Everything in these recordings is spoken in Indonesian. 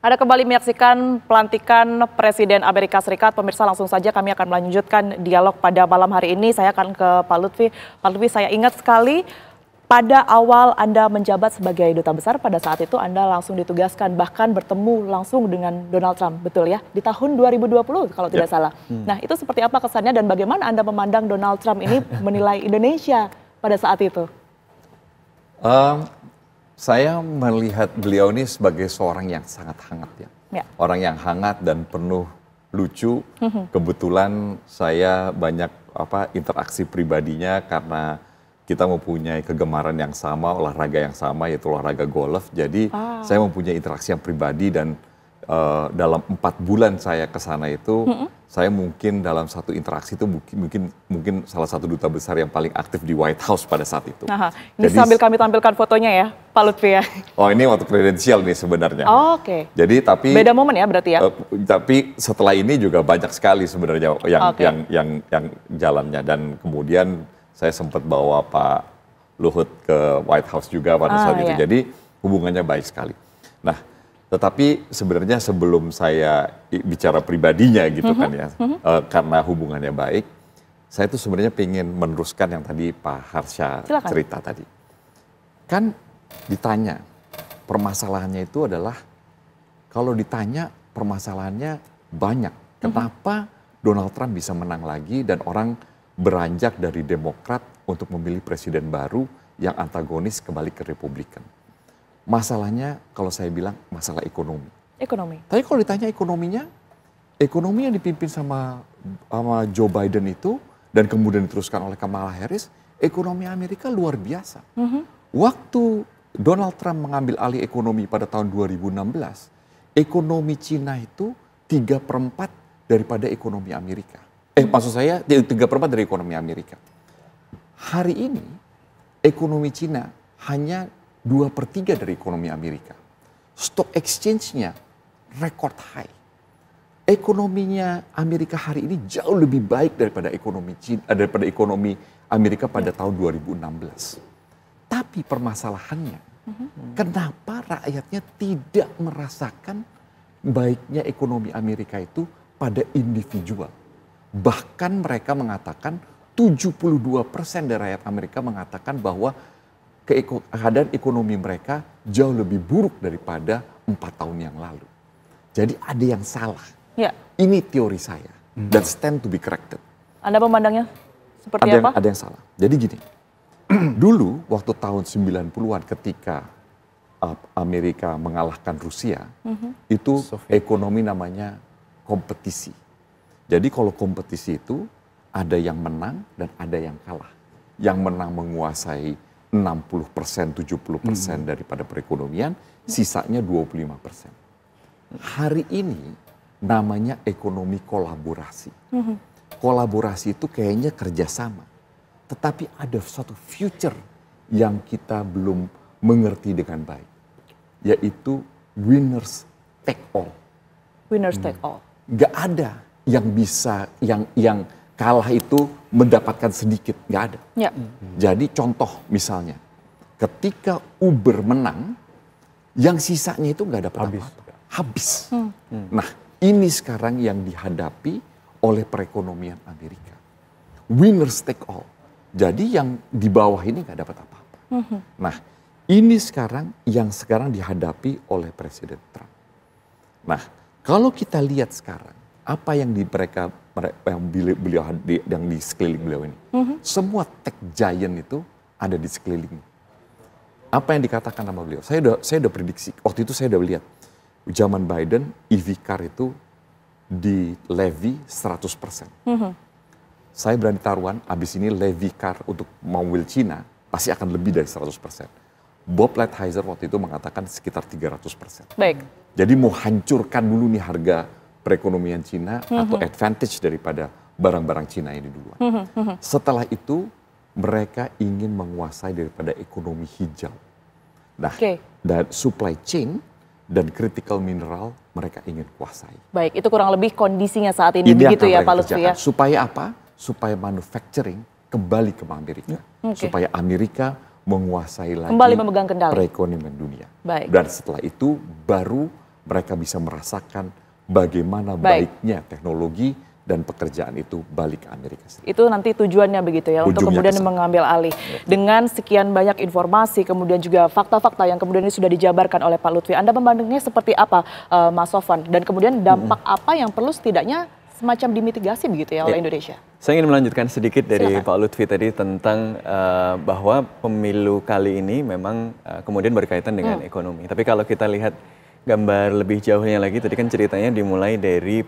Anda kembali menyaksikan pelantikan Presiden Amerika Serikat. Pemirsa, langsung saja kami akan melanjutkan dialog pada malam hari ini. Saya akan ke Pak Lutfi. Pak Lutfi, saya ingat sekali pada awal Anda menjabat sebagai duta besar, pada saat itu Anda langsung ditugaskan, bahkan bertemu langsung dengan Donald Trump, betul ya? Di tahun 2020 kalau tidak salah. Nah, itu seperti apa kesannya dan bagaimana Anda memandang Donald Trump ini menilai Indonesia pada saat itu? Saya melihat beliau ini sebagai seorang yang sangat hangat ya. Orang yang hangat dan penuh lucu. Kebetulan saya banyak interaksi pribadinya karena kita mempunyai kegemaran yang sama, olahraga yang sama, yaitu olahraga golf. Jadi saya mempunyai interaksi yang pribadi dan dalam 4 bulan saya ke sana itu, saya mungkin dalam satu interaksi itu mungkin salah satu duta besar yang paling aktif di White House pada saat itu. Ini jadi, sambil kami tampilkan fotonya ya, Pak Lutfi ya. Oh, ini waktu kredensial nih sebenarnya. Oh, oke. Jadi tapi beda momen ya berarti ya. Tapi setelah ini juga banyak sekali sebenarnya yang jalannya, dan kemudian saya sempat bawa Pak Luhut ke White House juga pada saat itu. Jadi hubungannya baik sekali. Nah, tetapi sebenarnya sebelum saya bicara pribadinya gitu kan ya, karena hubungannya baik, saya tuh sebenarnya pengen meneruskan yang tadi Pak Harsha cerita tadi. Kan ditanya, permasalahannya itu adalah, kalau ditanya permasalahannya banyak. Kenapa Donald Trump bisa menang lagi dan orang beranjak dari Demokrat untuk memilih presiden baru yang antagonis kembali ke Republikan? Masalahnya kalau saya bilang masalah ekonomi. Tapi kalau ditanya ekonominya, ekonomi yang dipimpin sama Joe Biden itu dan kemudian diteruskan oleh Kamala Harris, ekonomi Amerika luar biasa. Waktu Donald Trump mengambil alih ekonomi pada tahun 2016, ekonomi Cina itu 3/4 daripada ekonomi Amerika. Maksud saya 3/4 dari ekonomi Amerika. Hari ini ekonomi Cina hanya 2/3 dari ekonomi Amerika. Stock exchange-nya record high. Ekonominya Amerika hari ini jauh lebih baik daripada ekonomi Cina, daripada ekonomi Amerika pada tahun 2016. Tapi permasalahannya, kenapa rakyatnya tidak merasakan baiknya ekonomi Amerika itu pada individual? Bahkan mereka mengatakan 72% dari rakyat Amerika mengatakan bahwa keadaan ekonomi mereka jauh lebih buruk daripada 4 tahun yang lalu. Jadi ada yang salah. Ini teori saya. Dan stand to be corrected. Anda memandangnya seperti apa? Ada yang salah. Jadi gini, dulu waktu tahun 90-an ketika Amerika mengalahkan Rusia, itu ekonomi namanya kompetisi. Jadi kalau kompetisi itu ada yang menang dan ada yang kalah. Yang menang menguasai 60%, 70% daripada perekonomian, sisanya 25%. Hari ini namanya ekonomi kolaborasi. Kolaborasi itu kayaknya kerjasama. Tetapi ada suatu future yang kita belum mengerti dengan baik. Yaitu winners take all. Winners take all. Gak ada yang bisa, yang kalah itu mendapatkan sedikit, nggak ada. Jadi contoh misalnya, ketika Uber menang, yang sisanya itu nggak dapat apa-apa. Habis. Nah, ini sekarang yang dihadapi oleh perekonomian Amerika. Winners take all. Jadi yang di bawah ini nggak dapat apa-apa. Nah, ini sekarang yang dihadapi oleh Presiden Trump. Nah, kalau kita lihat sekarang, apa yang yang di sekeliling beliau ini. Semua tech giant itu ada di sekeliling. Apa yang dikatakan sama beliau? Saya udah prediksi. Waktu itu saya udah lihat. Zaman Biden, EV car itu di levy 100%. Saya berani taruhan, abis ini levy car untuk mobil Cina pasti akan lebih dari 100%. Bob Lighthizer waktu itu mengatakan sekitar 300%. Baik. Jadi mau hancurkan dulu nih harga perekonomian Cina atau advantage daripada barang-barang Cina ini duluan. Setelah itu mereka ingin menguasai daripada ekonomi hijau. Nah, dan supply chain dan critical mineral mereka ingin kuasai. Baik, itu kurang lebih kondisinya saat ini begitu ya Pak Lutfi ya. Supaya apa? Supaya manufacturing kembali ke Amerika. Supaya Amerika menguasai lagi kembali memegang kendali perekonomian dunia. Baik. Dan setelah itu baru mereka bisa merasakan bagaimana baiknya teknologi dan pekerjaan itu balik ke Amerika Serikat. Itu nanti tujuannya begitu ya, untuk kemudian mengambil alih. Dengan sekian banyak informasi, kemudian juga fakta-fakta yang kemudian ini sudah dijabarkan oleh Pak Lutfi, Anda membandingnya seperti apa, Mas Sofwan? Dan kemudian dampak apa yang perlu setidaknya semacam dimitigasi begitu ya oleh Indonesia? Saya ingin melanjutkan sedikit dari Pak Lutfi tadi tentang bahwa pemilu kali ini memang kemudian berkaitan dengan ekonomi. Tapi kalau kita lihat gambar lebih jauhnya lagi, tadi kan ceritanya dimulai dari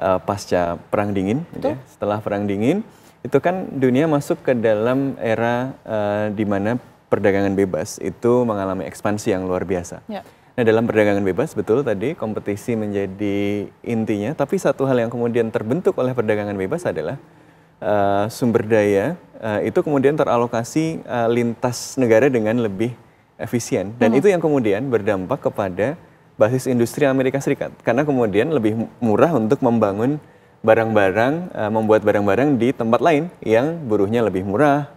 pasca Perang Dingin. Ya. Setelah Perang Dingin, itu kan dunia masuk ke dalam era di mana perdagangan bebas itu mengalami ekspansi yang luar biasa. Ya. Nah, dalam perdagangan bebas, betul tadi kompetisi menjadi intinya, tapi satu hal yang kemudian terbentuk oleh perdagangan bebas adalah sumber daya itu kemudian teralokasi lintas negara dengan lebih efisien. Dan itu yang kemudian berdampak kepada basis industri Amerika Serikat. Karena kemudian lebih murah untuk membangun barang-barang, membuat barang-barang di tempat lain yang buruhnya lebih murah,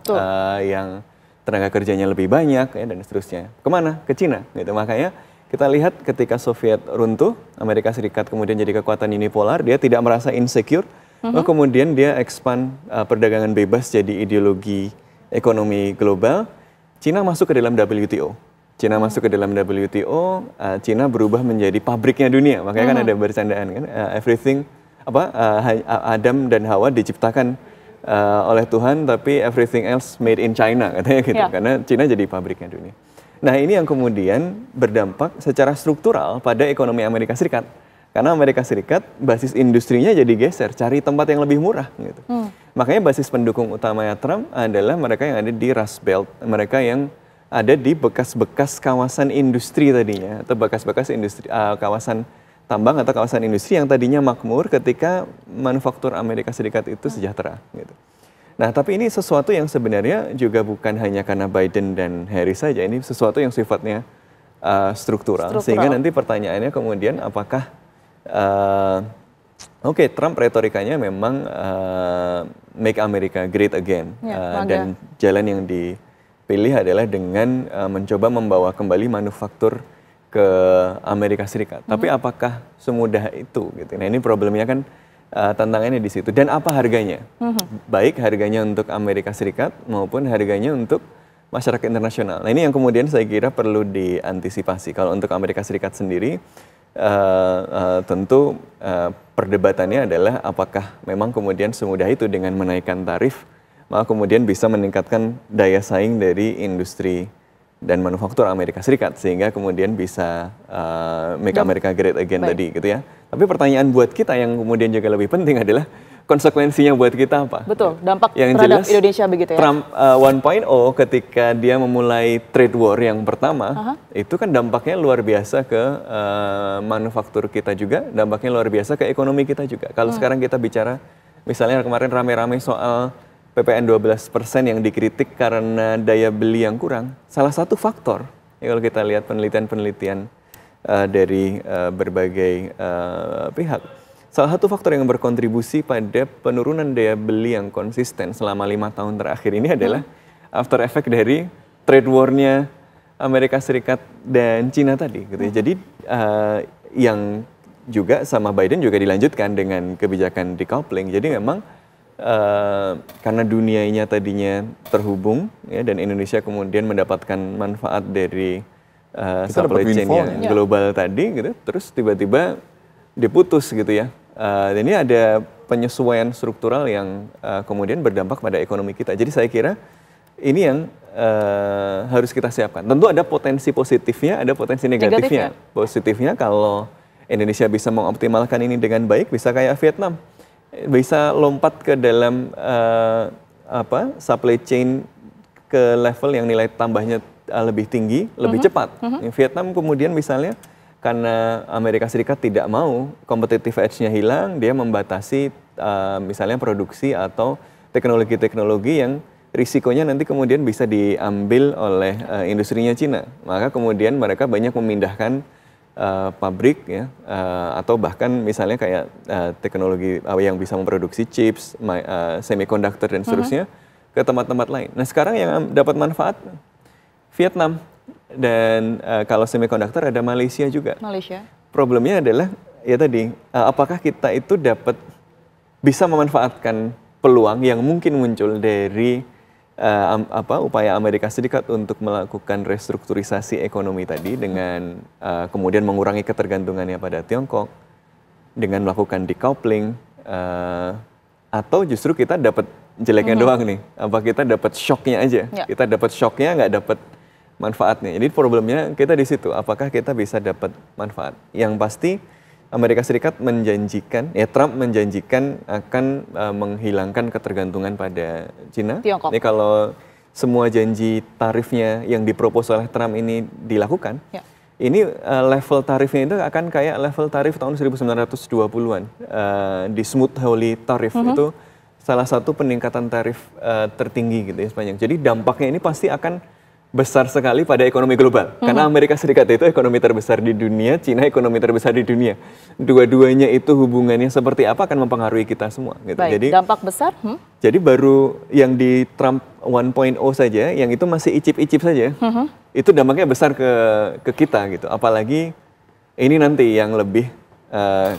yang tenaga kerjanya lebih banyak, ya, dan seterusnya. Kemana? Ke Cina. Gitu. Makanya kita lihat ketika Soviet runtuh, Amerika Serikat kemudian jadi kekuatan unipolar, dia tidak merasa insecure, kemudian dia expand perdagangan bebas jadi ideologi ekonomi global. Cina masuk ke dalam WTO. Cina masuk ke dalam WTO, Cina berubah menjadi pabriknya dunia. Makanya kan ada bercandaan kan, everything Adam dan Hawa diciptakan oleh Tuhan, tapi everything else made in China katanya gitu. Karena Cina jadi pabriknya dunia. Nah, ini yang kemudian berdampak secara struktural pada ekonomi Amerika Serikat. Karena Amerika Serikat basis industrinya jadi geser, cari tempat yang lebih murah gitu. Makanya basis pendukung utamanya Trump adalah mereka yang ada di Rust Belt, mereka yang ada di bekas-bekas kawasan industri tadinya, atau bekas-bekas industri kawasan tambang atau kawasan industri yang tadinya makmur ketika manufaktur Amerika Serikat itu sejahtera. Gitu. Nah, tapi ini sesuatu yang sebenarnya juga bukan hanya karena Biden dan Harris saja, ini sesuatu yang sifatnya struktural. Sehingga nanti pertanyaannya kemudian apakah, Trump retorikanya memang make America great again, dan jalan yang dipilih adalah dengan mencoba membawa kembali manufaktur ke Amerika Serikat. Tapi apakah semudah itu? Gitu. Nah, ini problemnya kan, tantangannya di situ. Dan apa harganya? Baik harganya untuk Amerika Serikat maupun harganya untuk masyarakat internasional. Nah, ini yang kemudian saya kira perlu diantisipasi. Kalau untuk Amerika Serikat sendiri, tentu perdebatannya adalah apakah memang kemudian semudah itu dengan menaikkan tarif, maka kemudian bisa meningkatkan daya saing dari industri dan manufaktur Amerika Serikat, sehingga kemudian bisa make America great again tadi gitu ya. Tapi pertanyaan buat kita yang kemudian juga lebih penting adalah konsekuensinya buat kita apa? Betul, dampak yang terhadap jelas, Indonesia begitu ya. Trump 1.0 ketika dia memulai trade war yang pertama, itu kan dampaknya luar biasa ke manufaktur kita juga, dampaknya luar biasa ke ekonomi kita juga. Kalau sekarang kita bicara, misalnya kemarin rame-rame soal PPN 12% yang dikritik karena daya beli yang kurang. Salah satu faktor, ya kalau kita lihat penelitian-penelitian dari berbagai pihak, salah satu faktor yang berkontribusi pada penurunan daya beli yang konsisten selama 5 tahun terakhir ini adalah after effect dari trade war-nya Amerika Serikat dan Cina tadi. Gitu ya. Jadi yang juga sama Biden juga dilanjutkan dengan kebijakan decoupling. Jadi memang karena dunianya tadinya terhubung ya, dan Indonesia kemudian mendapatkan manfaat dari supply chain yang global tadi gitu, terus tiba-tiba diputus gitu ya. Dan ini ada penyesuaian struktural yang kemudian berdampak pada ekonomi kita. Jadi saya kira ini yang harus kita siapkan. Tentu ada potensi positifnya, ada potensi negatifnya. Positifnya kalau Indonesia bisa mengoptimalkan ini dengan baik, bisa kayak Vietnam, bisa lompat ke dalam supply chain ke level yang nilai tambahnya lebih tinggi, lebih cepat. Vietnam kemudian misalnya karena Amerika Serikat tidak mau competitive edge-nya hilang, dia membatasi misalnya produksi atau teknologi-teknologi yang risikonya nanti kemudian bisa diambil oleh industrinya Cina. Maka kemudian mereka banyak memindahkan pabrik ya, atau bahkan misalnya kayak teknologi yang bisa memproduksi chips, semiconductor dan seterusnya ke tempat-tempat lain. Nah sekarang yang dapat manfaat Vietnam, dan kalau semiconductor ada Malaysia juga. problemnya adalah ya tadi, apakah kita itu bisa memanfaatkan peluang yang mungkin muncul dari upaya Amerika Serikat untuk melakukan restrukturisasi ekonomi tadi dengan kemudian mengurangi ketergantungannya pada Tiongkok dengan melakukan decoupling, atau justru kita dapat jeleknya doang nih, apa kita dapat shocknya aja, kita dapat shocknya nggak dapat manfaatnya. Jadi problemnya kita di situ, apakah kita bisa dapat manfaat? Yang pasti Amerika Serikat menjanjikan, Trump menjanjikan akan menghilangkan ketergantungan pada Cina. Tiongkok. Ini kalau semua janji tarifnya yang dipropos oleh Trump ini dilakukan, ini level tarifnya itu akan kayak level tarif tahun 1920-an. Di Smoot-Hawley tarif itu salah satu peningkatan tarif tertinggi gitu ya sepanjang. Jadi dampaknya ini pasti akan besar sekali pada ekonomi global. Karena Amerika Serikat itu ekonomi terbesar di dunia, Cina ekonomi terbesar di dunia. Dua-duanya itu hubungannya seperti apa akan mempengaruhi kita semua. Gitu. Baik, jadi dampak besar? Jadi baru yang di Trump 1.0 saja, yang itu masih icip-icip saja, itu dampaknya besar ke kita gitu. Apalagi ini nanti yang lebih,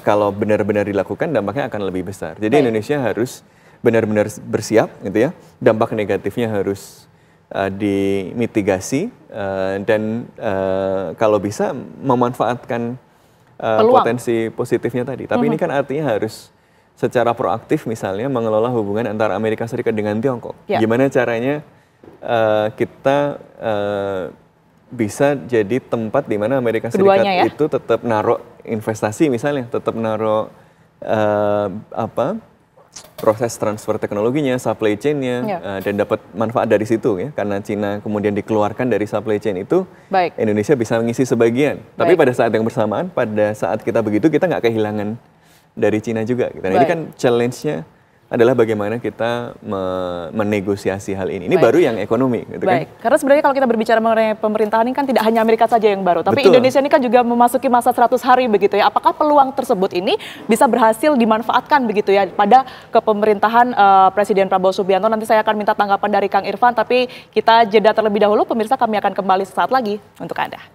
kalau benar-benar dilakukan dampaknya akan lebih besar. Jadi Indonesia harus benar-benar bersiap gitu ya. Dampak negatifnya harus dimitigasi dan kalau bisa memanfaatkan potensi positifnya tadi. Tapi ini kan artinya harus secara proaktif misalnya mengelola hubungan antara Amerika Serikat dengan Tiongkok. Gimana caranya kita bisa jadi tempat di mana Amerika Serikat itu tetap naruh investasi misalnya, tetap naruh proses transfer teknologinya, supply chain-nya, dan dapat manfaat dari situ ya, karena Cina kemudian dikeluarkan dari supply chain itu, Indonesia bisa mengisi sebagian. Tapi pada saat yang bersamaan, pada saat kita begitu, kita nggak kehilangan dari Cina juga. Gitu. Nah, ini kan challenge-nya adalah bagaimana kita menegosiasi hal ini. Ini baru yang ekonomi. Gitu kan? Karena sebenarnya kalau kita berbicara mengenai pemerintahan ini kan tidak hanya Amerika saja yang baru, tapi Indonesia ini kan juga memasuki masa 100 hari begitu ya. Apakah peluang tersebut ini bisa berhasil dimanfaatkan begitu ya pada kepemerintahan Presiden Prabowo Subianto? Nanti saya akan minta tanggapan dari Kang Irfan, tapi kita jeda terlebih dahulu. Pemirsa, kami akan kembali sesaat lagi untuk Anda.